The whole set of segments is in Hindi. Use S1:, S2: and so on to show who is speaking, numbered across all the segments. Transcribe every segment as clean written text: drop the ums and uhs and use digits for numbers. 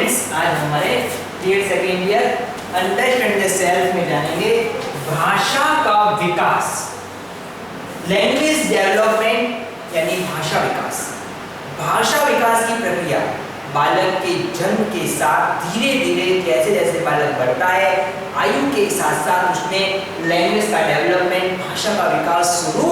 S1: स्टूडेंट्स, आज हमारे 8th year understanding the self में जानेंगे भाषा का विकास, लैंग्वेज डेवलपमेंट यानी भाषा विकास। भाषा विकास की प्रक्रिया बालक के जन्म के साथ धीरे धीरे जैसे जैसे बालक बढ़ता है, आयु के साथ साथ उसमें लैंग्वेज का डेवलपमेंट, भाषा का विकास शुरू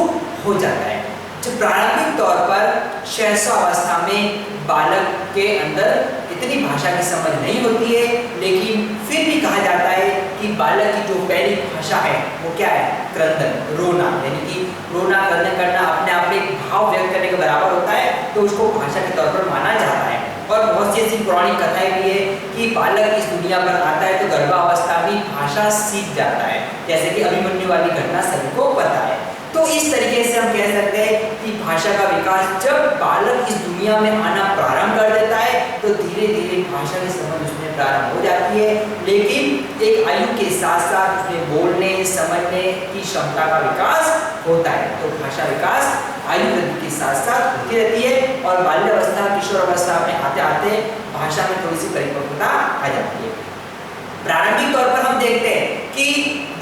S1: हो जाता है। जो प्रारंभिक तौर पर शैशवावस्था में बालक के अंदर इतनी भाषा की समझ नहीं होती है, लेकिन फिर भी कहा जाता है कि बालक की जो पहली भाषा है वो क्या है? क्रंदन, रोना, यानी कि रोना, क्रंदन करना अपने आप में एक भाव व्यक्त करने के बराबर होता है, तो उसको भाषा के तौर पर माना जाता है। और बहुत सी ऐसी पुरानी कथाएं भी है कि बालक इस दुनिया पर आता है तो गर्भावस्था में भाषा सीख जाता है, जैसे कि अभिमन्यु वाली घटना सभी को पता है। तो इस तरीके से हम कह सकते हैं कि भाषा का विकास जब बालक इस दुनिया में आना प्रारंभ कर देता है तो धीरे धीरे भाषा की समझ उसमें प्रारंभ हो जाती है, लेकिन एक आयु के साथ साथ उसमें बोलने समझने की क्षमता का विकास होता है। तो भाषा विकास आयु वृद्धि के साथ साथ होती रहती है और बाल्यावस्था किशोर अवस्था में आते आते भाषा में थोड़ी सी परिपक्वता आ जाती है। प्रारंभिक तौर पर हम देखते हैं कि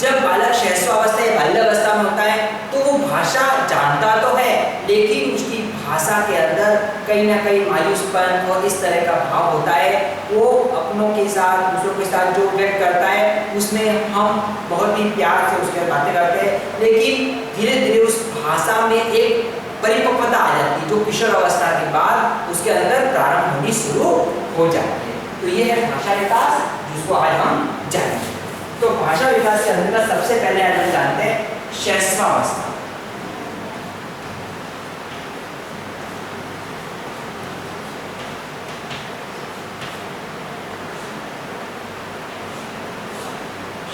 S1: जब बालक शैशवावस्था या बाल्यावस्था में होता है तो वो भाषा जानता तो है, लेकिन उसकी भाषा के अंदर कहीं ना कहीं मायूसपन और इस तरह का भाव होता है। वो अपनों के साथ, दूसरों के साथ जो व्यक्त करता है उसमें हम बहुत ही प्यार से उसके बातें करते हैं, लेकिन धीरे धीरे उस भाषा में एक परिपक्वता आ जाती है जो किशोर अवस्था के बाद उसके अंदर प्रारंभ होनी शुरू हो जाती है। तो ये है भाषा विकास जिसको आज हम जानेंगे। तो भाषा विकास के अंदर सबसे पहले आज हम जानते हैं शैशवावस्था।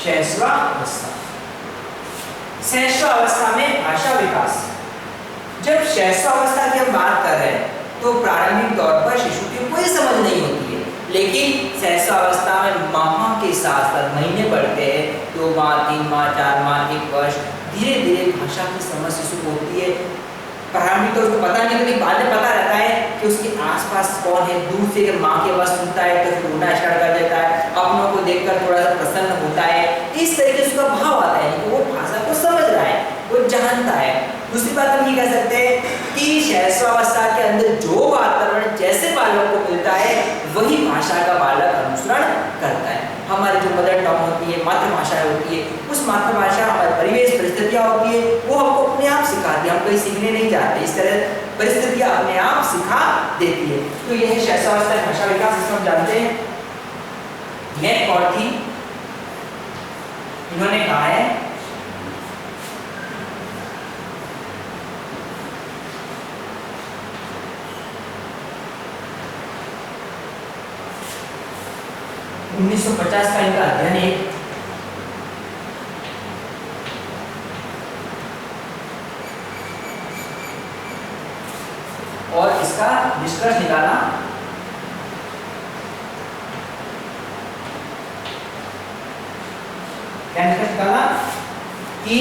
S1: शैशवावस्था, शैशवावस्था में भाषा विकास। जब शैशवावस्था की हम बात कर रहे हैं तो प्रारंभिक तौर पर शिशु की कोई समझ नहीं होती है, लेकिन शैशवावस्था में माह के साथ साथ महीने बढ़ते हैं, 2 माह, 3 माह, 4 माह, 1 वर्ष, धीरे धीरे भाषा की समझ शिशु को होती है। प्रारंभिक तो उसको पता नहीं, लेकिन बाद में पता रहता है कि उसके आसपास कौन है। दूर से अगर माँ की आवाज़ सुनता है तो फिर रोना स्टार्ट कर देता है, अपनों को देखकर थोड़ा सा प्रसन्न होता है। इस तरीके से उसका भाव आता है कि वो भाषा को समझ रहा है, वो जानता है। दूसरी बात हम ये कह सकते हैं कि शैशवावस्था के अंदर जो वातावरण जैसे बालक को मिलता है वही भाषा का बालक अनुसरण करता है। हमारी जो मदर टंग होती है, मातृभाषा होती है, उस मातृभाषा हमारे परिवेश परिस्थितियाँ होती है वो हमको अपने आप सिखाती है, हम कहीं सीखने नहीं जाते, इस तरह परिस्थितियाँ अपने आप सिखा देती है। तो यह है शैशवावस्था भाषा विकास, जिसको हम जानते हैं। मैककार्थी इन्होंने कहा है (1950) का इनका अध्ययन है और इसका निष्कर्ष निकाला क्या निष्कर्ष निकाला कि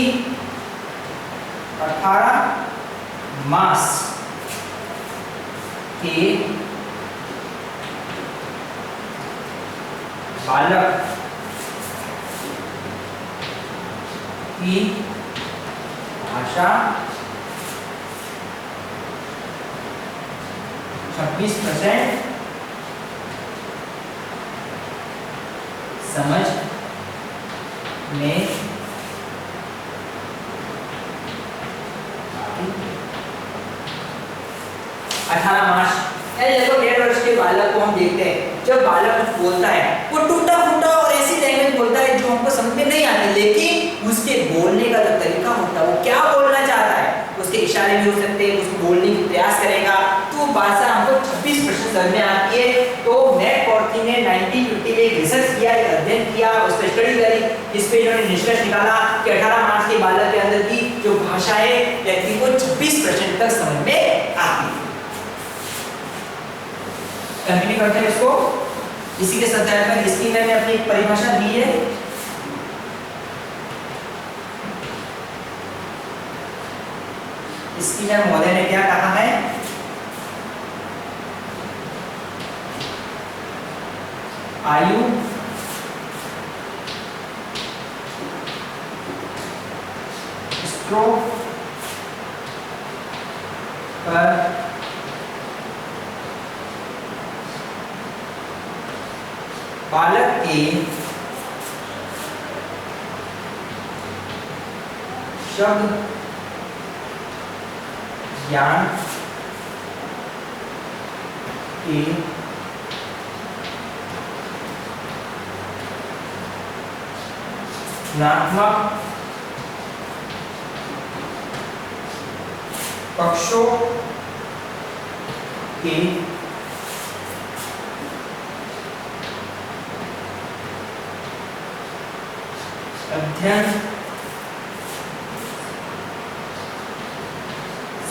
S1: 18 मास के बालक की भाषा 26% समझ में 18 मास। देखो 1.5 वर्ष के बालक को हम देखते हैं, जब बालक कुछ बोलता है वो टूटा फूटा और ऐसी लैंग्वेज बोलता है जो हमको समझ में नहीं आती, लेकिन उसके बोलने का जो तरीका होता है, वो क्या बोलना चाहता है, उसके इशारे भी हो सकते हैं, उसको बोलने की प्रयास करेगा तो भाषा हमको 26% समझ में आती है। तो मैककार्थी ने 1950 में एक रिसर्च किया, एक अध्ययन किया, उस पर स्टडी करी, इस पे इन्होंने निष्कर्ष निकाला कि 18 मास के बालक के अंदर की जो भाषा है व्यक्ति को 26% तक समझ में आती है। कंटिन्यू करते हैं इसको। इसी के संदर्भ में इसकी मैंने अपनी परिभाषा दी है। इसकी जब महोदय ने क्या कहा है आयु स्ट्रोक पर बालक के शब्द ज्ञान के गुणात्मक पक्षों के अध्ययन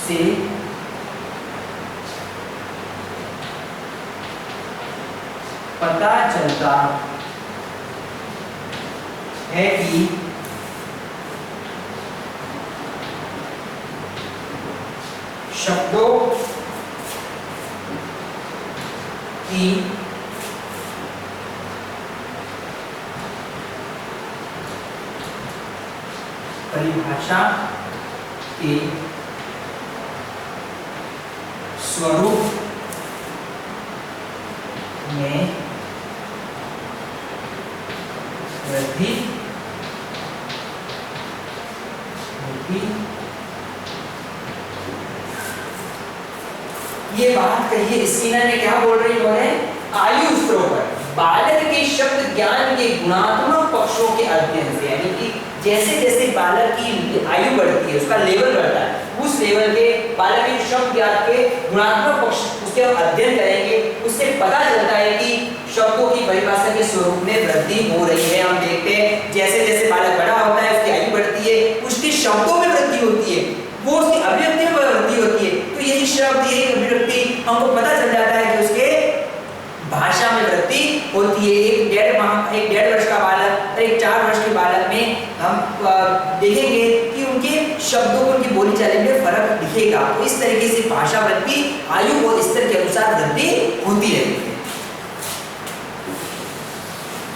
S1: से पता चलता है कि शब्दों की परिभाषा के स्वरूप में वृद्धि होती। ये बात कही स्किनर ने, क्या बोल रही है? आयु स्ट्रोक पर बालक के शब्द ज्ञान के गुणात्मक पक्षों के अध्ययन से, यानी कि जैसे जैसे बालक की आयु बढ़ती है, उसका लेवल बढ़ता है, उस लेवल के बालक के शब्द ज्ञान के गुणात्मक पक्ष उसके अध्ययन करेंगे, उससे पता चलता है कि शब्दों की परिभाषा के स्वरूप में वृद्धि हो रही है। हम देखते हैं जैसे जैसे बालक बड़ा होता है, उसकी आयु बढ़ती है, उसके शब्दों में वृद्धि होती है, वो उसकी अभिव्यक्ति में वृद्धि होती है। तो यही शब्द, यही अभिव्यक्ति हमको पता चल जाता है कि उसके भाषा में वृद्धि होती है। एक 1.5 वर्ष का बालक और एक 4 वर्ष के बालक में हम देखेंगे कि उनके शब्दों को, उनकी बोली चाली में फर्क दिखेगा। तो इस तरीके से भाषा वृद्धि आयु और स्तर के अनुसार वृद्धि होती रहती है।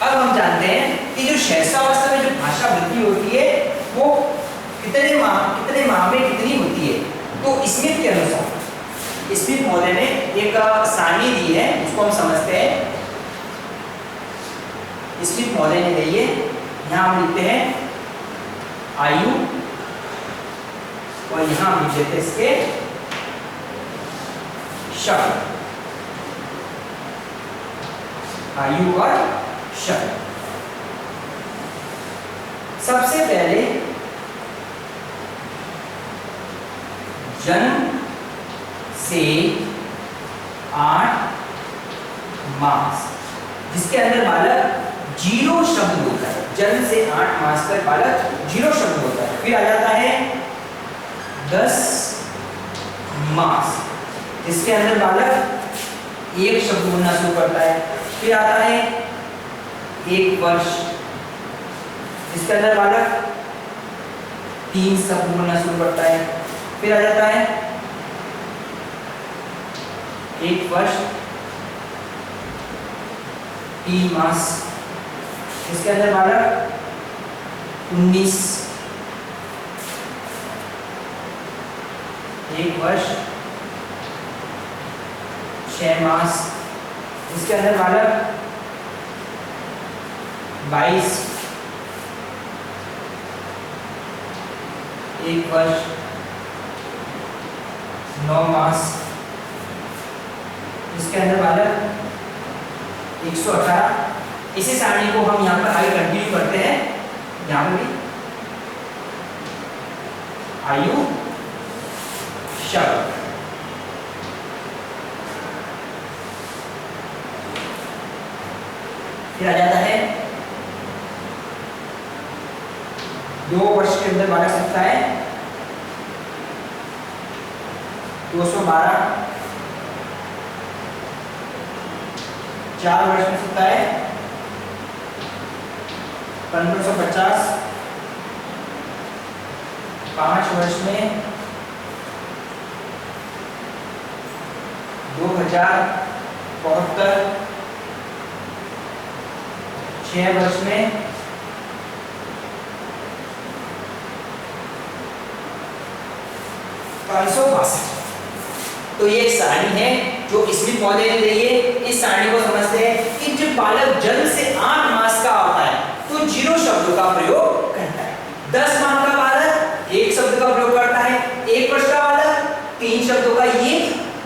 S1: अब हम जानते हैं कि जो शैशवावस्था में जो भाषा वृद्धि होती है वो कितने माह में कितनी होती है। तो स्मिथ के अनुसार, स्मिथ महोदय ने एक सारणी दी है, उसको हम समझते हैं। स्मिथ महोदय ने दी है, यहाँ हम लिखते हैं आयु और यहाँ हम लिख देते हैं इसके शब्द, आयु और शब्द। सबसे पहले जन्म से 8 मास, जिसके अंदर बालक 0 शब्द होता है। जन्म से 8 मास तक बालक 0 शब्द होता है। फिर आ जाता है 10 मास, जिसके अंदर बालक 1 शब्द बोलना शुरू करता है। फिर आता है 1 वर्ष, जिसके अंदर बालक 3 शब्द बोलना शुरू करता है। फिर आ जाता है 1 वर्ष 3 मास, इसके अंदर बालक 19, 1 वर्ष 6 मास, इसके अंदर बालक 22, 1 वर्ष 9 मास, इसके अंदर बालक 118। इसी सारणी को हम यहाँ पर आगे कंटिन्यू करते हैं। यहाँ पर भी आयु शब्द, फिर आ जाता है 2 वर्ष के अंदर बालक सकता है 212, 4 वर्ष में सकता है 1550, 5 वर्ष में 2072, 6 वर्ष में 562। तो ये एक सारणी है जो स्मिथ महोदय ने दी है। इस सारणी को समझते हैं कि जब बालक जन्म से 8 मास का होता है तो 0 शब्दों का प्रयोग करता है। 10 माह का बालक 1 शब्द का प्रयोग करता है। 1 वर्ष का बालक 3 शब्दों का। ये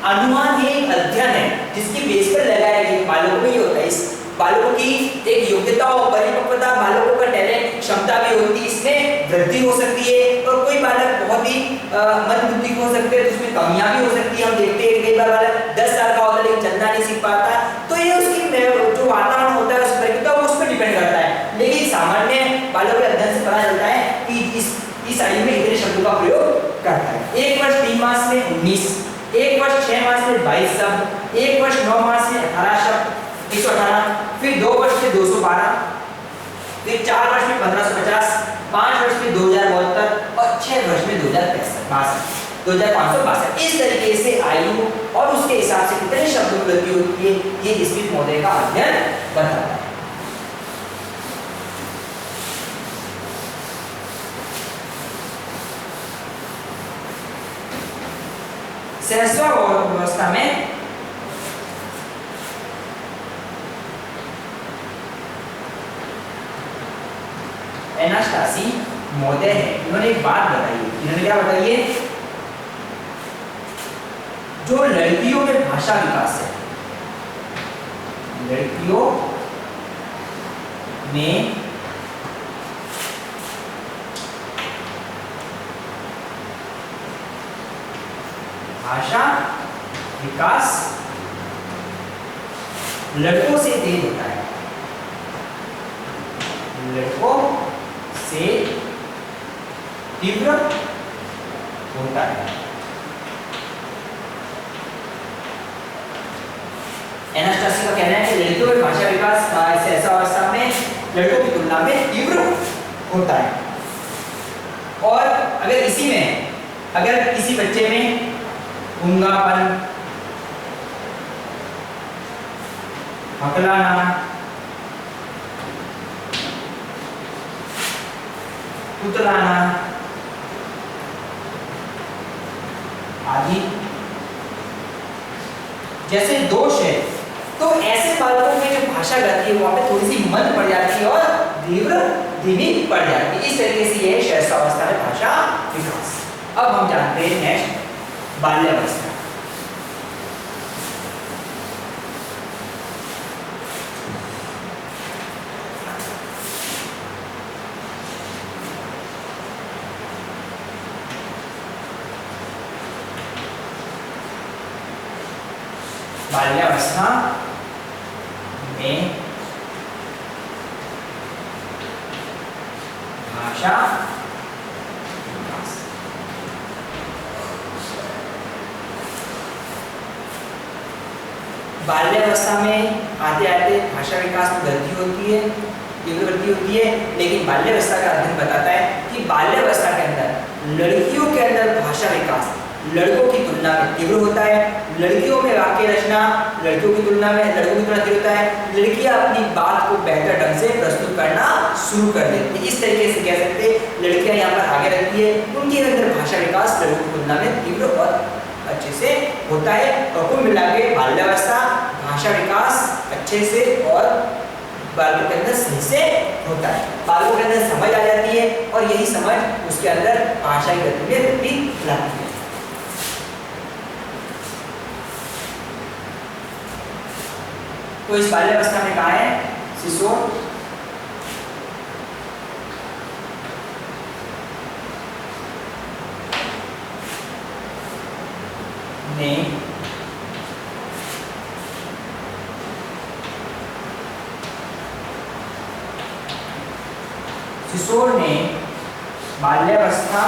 S1: अनुमान है, एक अध्ययन है जिसकी बेस पर लगाया गया। बालकों में ये होता है, इस बालकों की एक योग्यता और परिपक्वता, बालकों का टैलेंट, क्षमता भी होती है, इसमें वृद्धि हो सकती है। और कोई बालक बहुत ही मंदबुद्धि हो सकते हैं तो उसमें कमियां भी हो सकती है। हम देखते हैं कई बार बालक 10 साल का होता है लेकिन चलना नहीं सीख पाता, तो ये उसकी जो वातावरण होता है, उस परिपक्वता, वो उस पर डिपेंड करता है। लेकिन सामान्य बालकों के अध्ययन से पता चलता है कि इस आयु में इतने शब्दों का प्रयोग करता है। 1 वर्ष 3 मास में 19, 1 वर्ष 6 मास में 22 शब्द, 1 वर्ष 9 मास में 18 शब्द 118, फिर 2 वर्ष में 212, फिर 4 वर्ष में 1550, 5 वर्ष में 2072 और 6 वर्ष में 2562। इस तरीके से आयु और उसके हिसाब से कितने शब्दों की वृद्धि होती है, ये स्मिथ महोदय का अध्ययन बताता है। सहस्रावस्था में एनास्टासी महोदय है, इन्होंने एक बात बताई। इन्होंने क्या बताई है? जो लड़कियों में भाषा विकास है, लड़कियों में भाषा विकास लड़कों से तेज होता है, लड़कों से तीव्र होता है। एनास्टासी का कहना है कि लड़कियों में भाषा विकास सहस्रावस्था में लड़कों की तुलना में तीव्र होता है। और अगर इसी में, अगर किसी बच्चे में गूंगापन, हकलाना, कुतलाना आदि जैसे दोष है, तो ऐसे बालकों में जो भाषा गति है वहां पे थोड़ी सी मंद पड़ जाती है और धीमी पड़ जाती है। इस तरीके से यह सहस्रावस्था में भाषा विकास। अब हम जानते हैं नेक्स्ट बाल्यावस्था। बाल्यावस्था में भाषा विकास। बाल्यावस्था में आते आते भाषा विकास में वृद्धि होती है, तीव्र वृद्धि होती है। लेकिन बाल्यावस्था का अध्ययन बताता है कि बाल्यावस्था के अंदर लड़कियों के अंदर भाषा विकास लड़कों की तुलना में तीव्र होता है। लड़कियों में वाक्य रचना लड़कियों की तुलना में तीव्र होता है। लड़कियां अपनी बात को बेहतर ढंग से प्रस्तुत करना शुरू कर देती है। इस तरीके से कह सकते हैं लड़कियां यहाँ पर आगे रहती है, उनके अंदर भाषा विकास लड़कों की तुलना में तीव्र और अच्छे से होता है। और कुल मिला के बाल्यावस्था भाषा विकास अच्छे से और बालकों के अंदर सही से होता है। बालकों के अंदर समझ आ जाती है और यही समझ उसके अंदर भाषा की गति में वृद्धि लाती है। तो इस बाल्यावस्था में कहा है शिशु ने बाल्यावस्था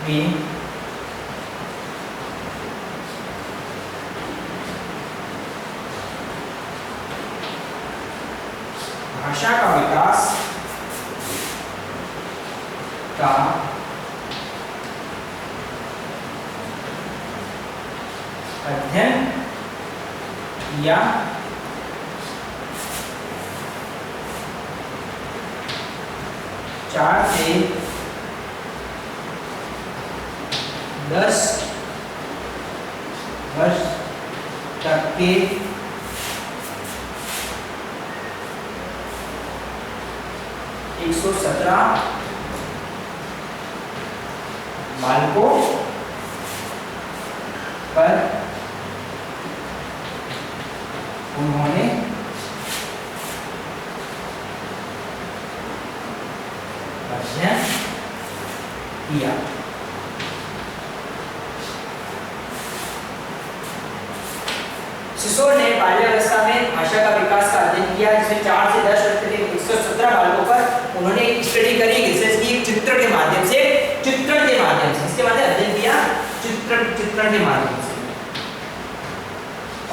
S1: में भाषा का विकास का अध्ययन किया 4 से 10 वर्ष तक के 117 बालकों पर उन्होंने अध्ययन किया। सिसोर ने बाल्यावस्था में भाषा का विकास का अध्ययन किया, जिसमें 4 से 10 वर्ष के 117 बालकों पर उन्होंने स्टडी करी, रिसर्च की, चित्रण के माध्यम से इसके बाद अध्ययन किया चित्रण के माध्यम से।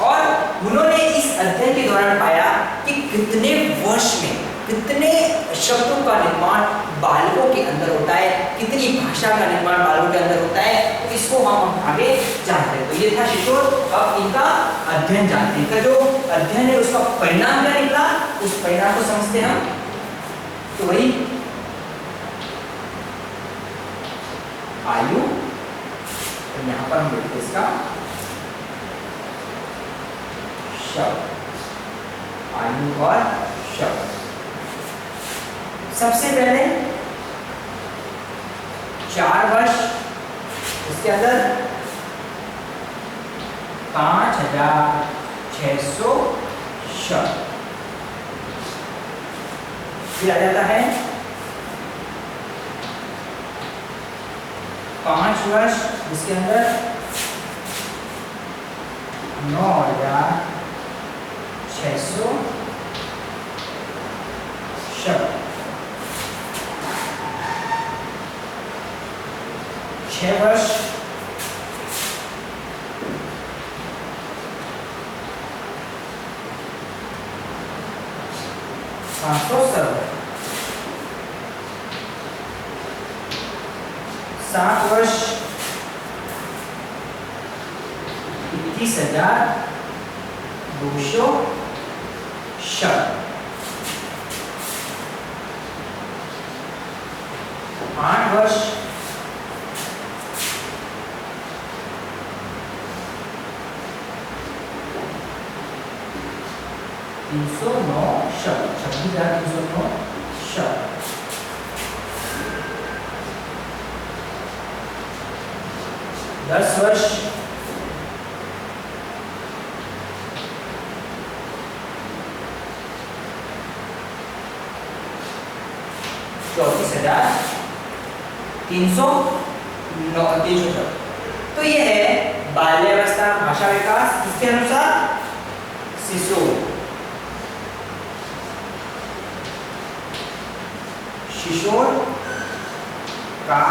S1: और उन्होंने इस अध्ययन के दौरान पाया कि कितने वर्ष में कितने शब्दों का निर्माण बालकों के अंदर होता है, कितनी भाषा का निर्माण बालकों के अंदर होता है, तो इसको हम आगे जानते हैं। तो ये था शिशोर। अब इनका अध्ययन जानते हैं। इनका जो अध्ययन है उसका परिणाम क्या निकला, उस परिणाम को समझते हैं हम। तो वही आयु, तो यहाँ पर हम देखते हैं इसका शब्द, आयु और शब्द। सबसे पहले 4 वर्ष, इसके अंदर 5600 शब्द। फिर आ जाता है 5 वर्ष, इसके अंदर 9600 शब्द। 6 वर्ष, 570। 7 वर्ष, 21,200 शब्द। 8 वर्ष, 309 शब्द, 26,309 शब्द। 10 वर्ष, 34,309 शब्द। तो ये है बाल्यावस्था भाषा विकास। इसके अनुसार शिशोर का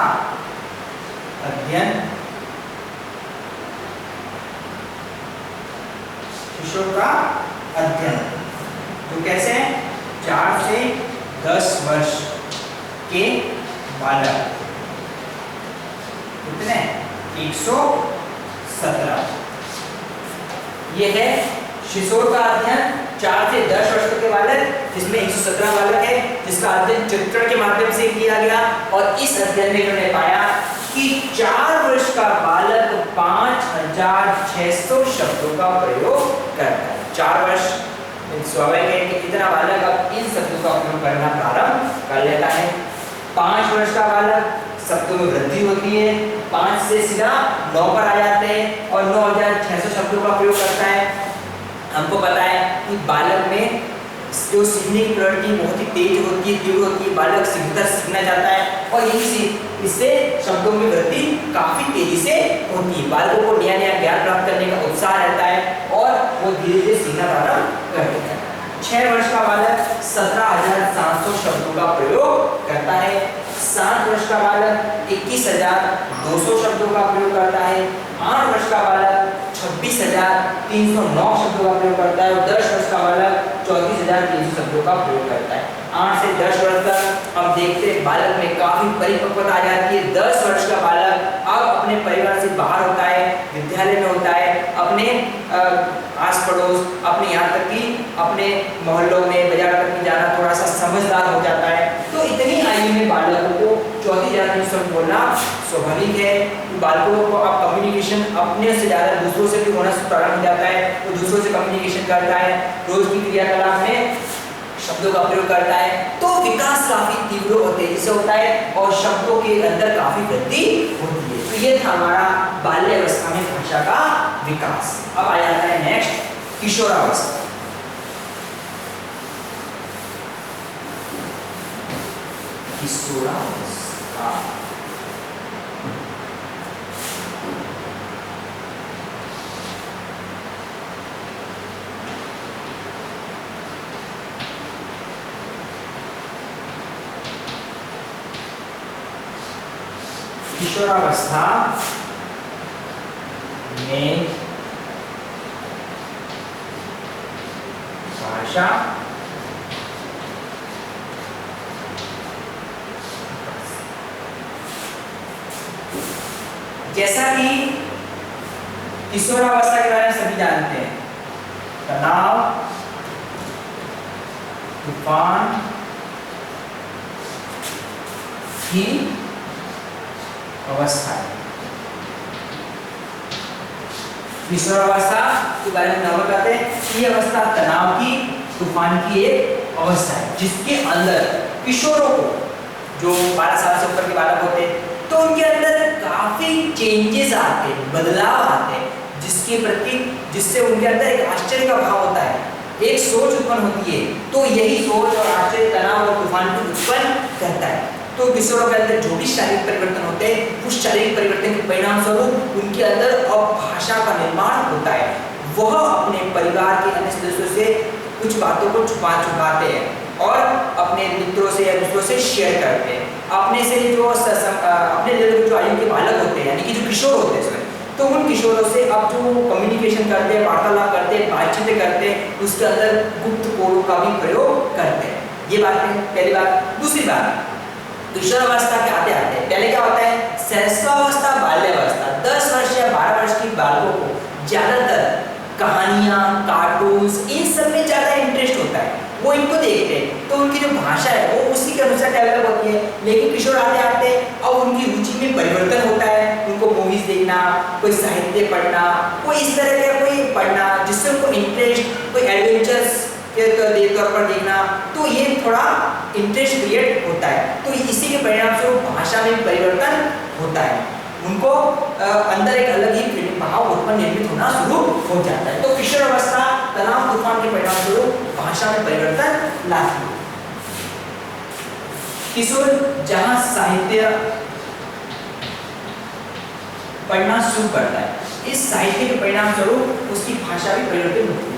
S1: अध्ययन, तो कैसे है, 4 से 10 वर्ष के बालक, कितने 117। ये है शिशोर का अध्ययन 4 से 10 वर्ष के बालक, जिसमें 117 बालक है, जिसका अध्ययन चित्रण के माध्यम से किया गया। और इस अध्ययन में इन्होंने पाया कि 4 वर्ष का बालक 5600 शब्दों का प्रयोग करता है। 4 वर्ष स्वाभाविक है कि इतना बालक अब इन शब्दों का प्रयोग करना प्रारंभ कर लेता है। 5 वर्ष का बालक शब्दों में वृद्धि होती है, 5 से सीधा 9 पर आ जाते हैं और 9600 शब्दों का प्रयोग करता है। हमको पता है कि बालक में जो सीखने की प्रवृत्ति बहुत ही तेज होती है, तीव्र होती है, बालक सीखना चाहता है और इससे शब्दों में वृद्धि काफी तेजी से होती है। बालकों को नया नया ज्ञान प्राप्त करने का उत्साह रहता है और वो धीरे धीरे सीखना प्रारंभ कर देता है। 6 वर्ष का बालक 17,700 शब्दों का प्रयोग करता है। 7 वर्ष का बालक 21,200 शब्दों का प्रयोग करता है। 8 वर्ष का बालक 26,309 शब्दों का प्रयोग करता है और 10 वर्ष का बालक 34,300 शब्दों का प्रयोग करता है। 8 से 10 वर्ष तक हम देखते हैं बालक में काफी परिपक्वता आ जाती है। 10 वर्ष का बालक अब अपने परिवार से बाहर होता है, विद्यालय में होता है, अपने आस पड़ोस, अपने यहाँ तक कि अपने मोहल्लों में बाजार तक भी जाना थोड़ा सा समझदार हो जाता है। तो इतनी आयु में बालकों को चौथी जनरेशन बोलना स्वाभाविक है कि बालकों को अब कम्युनिकेशन अपने से ज़्यादा दूसरों से भी होना प्रारंभ हो जाता है। वो दूसरों से कम्युनिकेशन करता है, रोज की क्रियाकलाप में शब्दों का प्रयोग करता है, तो विकास काफी तीव्र और तेजी से होता है और शब्दों के अंदर काफी वृद्धि होती है। तो ये था हमारा बाल्यावस्था में भाषा का विकास। अब आ जाता है नेक्स्ट किशोरावस्था। किशोरावस्था किशोरावस्था में भाषा जैसा कि किशोरावस्था के बारे में सभी जानते हैं, तनाव, तूफान की अवस्था है। किशोरावस्था के बारे में नॉर्मल कहते हैं, ये अवस्था तनाव की, तूफान की एक अवस्था है जिसके अंदर किशोरों को, जो 12 साल से ऊपर के बालक होते हैं, तो उनके अंदर काफी चेंजेस आते हैं, बदलाव आते हैं, जिससे उनके अंदर एक आश्चर्य का भाव होता है, एक सोच उत्पन्न होती है। तो यही सोच और आश्चर्य तनाव और तूफान को उत्पन्न करता है। तो किशोरों के अंदर जो भी शारीरिक परिवर्तन होते हैं, उस शारीरिक परिवर्तन के परिणाम स्वरूप उनके अंदर अब भाषा का निर्माण होता है। वह अपने परिवार के अन्य सदस्यों से कुछ बातों को छुपाते हैं और अपने मित्रों से या दूसरों से शेयर करते हैं। अपने से जो अपने लेवल जो आयु के बालक होते हैं, यानी कि जो किशोर होते हैं, तो उन किशोरों से अब जो कम्युनिकेशन करते हैं, वार्तालाप करते हैं, बातचीत करते हैं, उसके अंदर गुप्त कोडों का भी प्रयोग करते हैं। ये बात है पहली बात। दूसरी बात, किशोरावस्था के आते आते पहले क्या होता है, शैशवावस्था, बाल्यावस्था। 10 वर्ष या 12 वर्ष के बालकों को ज्यादातर कहानियां, कार्टून्स, इन सब में ज्यादा इंटरेस्ट होता है, वो इनको देखते हैं, तो उनकी जो भाषा है वो उसी के अनुसार डेवलप होती है। लेकिन किशोर आते आते अब उनकी रुचि में परिवर्तन होता है, उनको मूवीज देखना, कोई साहित्य पढ़ना, कोई इस तरह का कोई पढ़ना जिससे उनको इंटरेस्ट, कोई एडवेंचर्स के तौर पर देखना, तो ये थोड़ा इंटरेस्ट क्रिएट होता है। तो इसी के परिणाम से भाषा में परिवर्तन होता है, उनको अंदर एक अलग ही भाव उत्पन्न निर्मित होना शुरू हो जाता है। तो किशोरावस्था तनाव तूफान के परिणाम स्वरूप भाषा में परिवर्तन लाती है। किशोर जहां साहित्य पढ़ना शुरू करता है, इस साहित्य के परिणाम स्वरूप उसकी भाषा भी परिवर्तित होती है।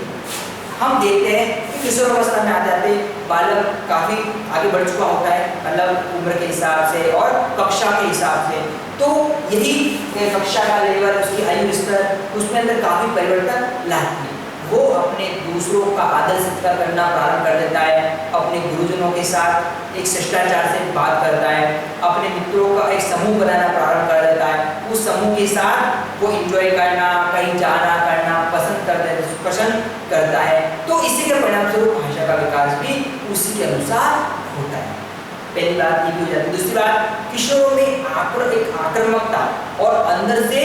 S1: हम देखते हैं कि किशोरावस्था में आ जाते बालक काफी आगे बढ़ चुका होता है, मतलब उम्र के हिसाब से और कक्षा के हिसाब से। तो यही कक्षा का लेवल, उसकी आयु स्तर, उसमें अंदर काफी परिवर्तन लाती है। वो अपने दूसरों का आदर सत्कार करना प्रारंभ कर देता है, अपने गुरुजनों के साथ एक शिष्टाचार से बात करता है, अपने मित्रों का एक समूह बनाना प्रारंभ कर देता है। उस समूह के साथ वो एंजॉय करना, कहीं जाना करना पसंद करता है। तो इसी के परिणाम स्वरूप भाषा का विकास भी उसी के अनुसार होता है। पहली बात ये भी हो जाती है। दूसरी बात, किशोरों में एक आक्रामकता और अंदर से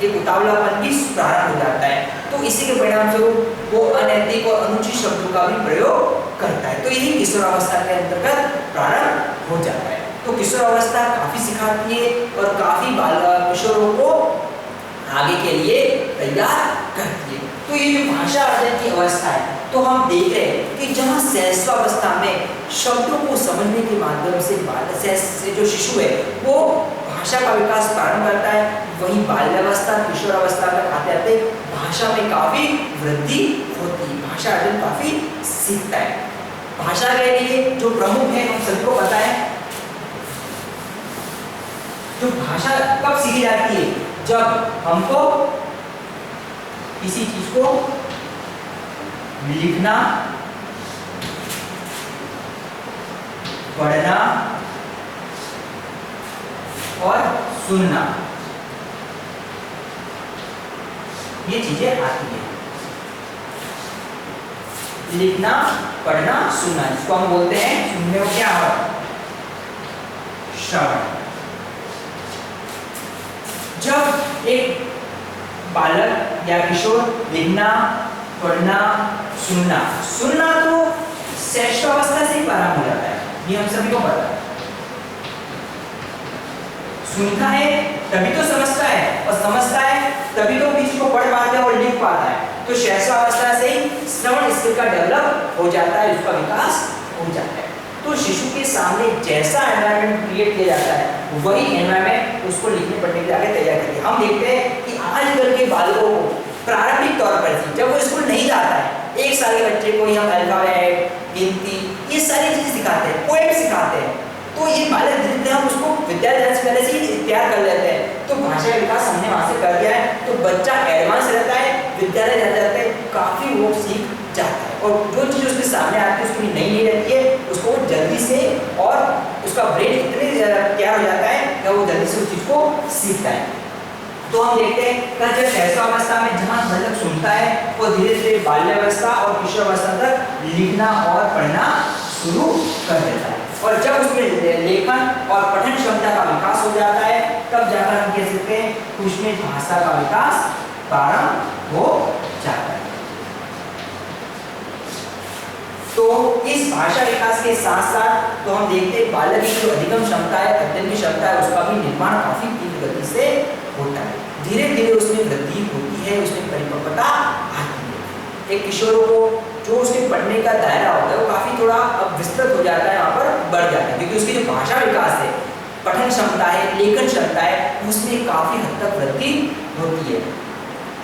S1: एक उतावलापन भी प्रारंभ हो जाता है। तो इसी के परिणाम स्वरूप वो अनैतिक और अनुचित शब्दों का भी प्रयोग करता है। तो यही किशोरावस्था के अंतर्गत प्रारंभ हो जाता है। तो किशोरावस्था काफी सिखाती है और काफी किशोरों को आगे के लिए तैयार करती है। तो ये जो भाषा अर्जन की अवस्था है, तो हम देख रहे हैं कि जहाँ शैशवावस्था में शब्दों को समझने के माध्यम से जो शिशु है वो भाषा का विकास प्रारंभ करता है, वहीं बाल्यावस्था किशोरावस्था तक आते आते भाषा में काफी वृद्धि होती है, भाषा अर्जन काफी सीखता है। भाषा के लिए जो प्रमुख है हम सबको पता है, जो भाषा कब सीखी जाती है, जब हमको किसी चीज को लिखना, पढ़ना और सुनना, ये चीजें आती है। लिखना, पढ़ना, सुनना, जिसको हम बोलते हैं सुनने को क्या हो, श्रवण। जब एक बालक या किशोर लिखना, पढ़ना, सुनना तो श्रेष्ठावस्था से ही प्रारंभ हो जाता है, ये हम सभी को पता है। सुनता है तभी तो समझता है, और समझता है तभी तो किसी को पढ़ पाता है और लिख पाता है। तो श्रेष्ठावस्था से ही श्रवण स्किल का डेवलप हो जाता है, उसका विकास हो जाता है। तो शिशु के सामने जैसा एनवायरनमेंट क्रिएट किया जाता है, वही एनवायरनमेंट उसको लिखने पढ़ने के लिए आगे तैयार करती है। हम देखते हैं कि आजकल के बालकों को प्रारंभिक तौर पर जब वो स्कूल नहीं जाता है, 1 साल के बच्चे को ही हम अल्फाबेट, गिनती, ये सारी चीजें सिखाते हैं, पोएम सिखाते हैं। तो ये बालक धीरे धीरे हम उसको विद्यालय से पहले से ही तैयार कर लेते हैं। तो भाषा विकास हमने वहां से कर दिया है, तो बच्चा एडवांस रहता है, विद्यालय जाते हैं काफी वो सीख जाता है, और जो चीज उसके सामने आती है उसकी नहीं रहती है, उसको जल्दी से, और उसका ब्रेन इतने तैयार हो जाता है कि वो जल्दी से उस चीज को सीखता है। तो हम देखते हैं कि जब शैशवावस्था में जहाँ बालक सुनता है, वो धीरे धीरे बाल्यावस्था और किशोरावस्था तक लिखना और पढ़ना शुरू कर देता है, और जब उसमें लेखन और पठन क्षमता का विकास हो जाता है, तब जाकर हम कह सकते हैं कि उसमें भाषा का विकास प्रारंभ हो जाता है। तो इस भाषा विकास के साथ साथ तो हम देखते हैं बालक की जो अधिगम क्षमता है, अध्ययन की क्षमता है, उसका भी निर्माण काफी तीव्र गति से होता है। धीरे धीरे उसमें वृद्धि होती है, उसमें परिपक्वता आती है। एक किशोर को जो उसके पढ़ने का दायरा होता है वो काफी थोड़ा अब विस्तृत हो जाता है, वहाँ पर बढ़ जाता है, क्योंकि उसकी जो भाषा विकास है, पठन क्षमता है, लेखन क्षमता है, उसमें काफी हद तक वृद्धि होती है।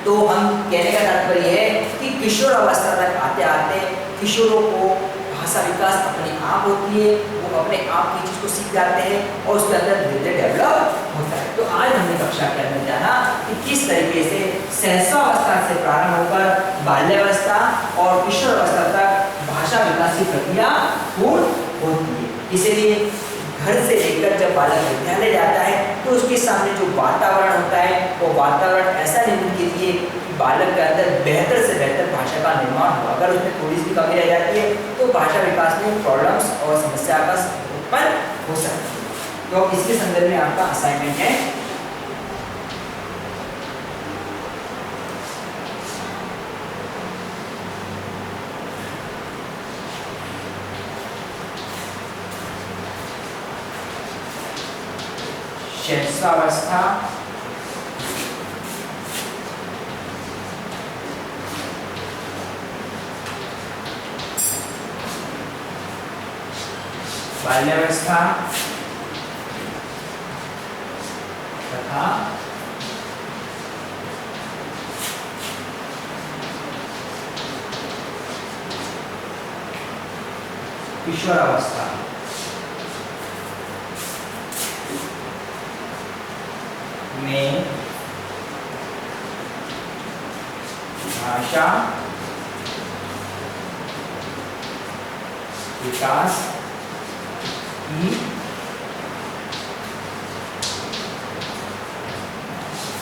S1: तो हम कहने का तात्पर्य है कि किशोर अवस्था तक आते आते किशोरों को भाषा विकास अपने आप होती है, वो अपने आप की चीज को सीख जाते हैं और उसके अंदर धीरे धीरे डेवलप होता है। तो आज हमने कक्षा के अंदर जाना कि किस तरीके से सहसावस्था से प्रारंभ होकर बाल्यावस्था और किशोर अवस्था तक भाषा विकास की प्रक्रिया पूर्ण होती है। इसीलिए घर से लेकर जब बालक विद्यालय जाता है तो उसके सामने जो वातावरण होता है, वो वातावरण ऐसा निर्मित कीजिए कि बालक के अंदर बेहतर से बेहतर भाषा का निर्माण हो। अगर उसमें थोड़ी सी कमी रह जाती है तो भाषा विकास में प्रॉब्लम्स और समस्या का उत्पन्न हो सकती है। तो इसके संदर्भ में आपका असाइनमेंट है, शैशवावस्था बाल्यावस्था तथा किशोरावस्था में भाषा विकास की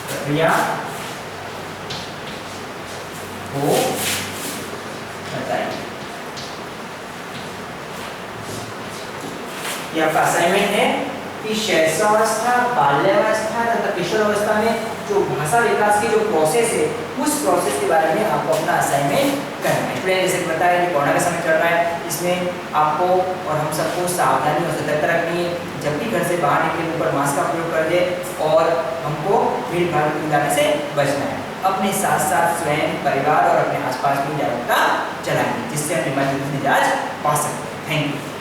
S1: प्रक्रिया को बताइए। यह आपका असाइनमेंट है कि शैशवावस्था, बाल्यावस्था तथा किशोरावस्था में जो भाषा विकास की जो प्रोसेस है, उस प्रोसेस के बारे में आपको अपना असाइनमेंट करना है। स्टूडेंट जैसे बताया कि कोरोना का समय चल रहा है, इसमें आपको और हम सबको सावधानी और सतर्कता रखनी है। जब भी घर से बाहर निकले ऊपर मास्क का प्रयोग कर दे और हमको भीड़ भाड़ में जाने से बचना है। अपने साथ साथ स्वयं, परिवार और अपने आसपास में जागरूकता चलाएंगे, जिससे हम बीमारी से निजात पा सकते हैं। Thank you.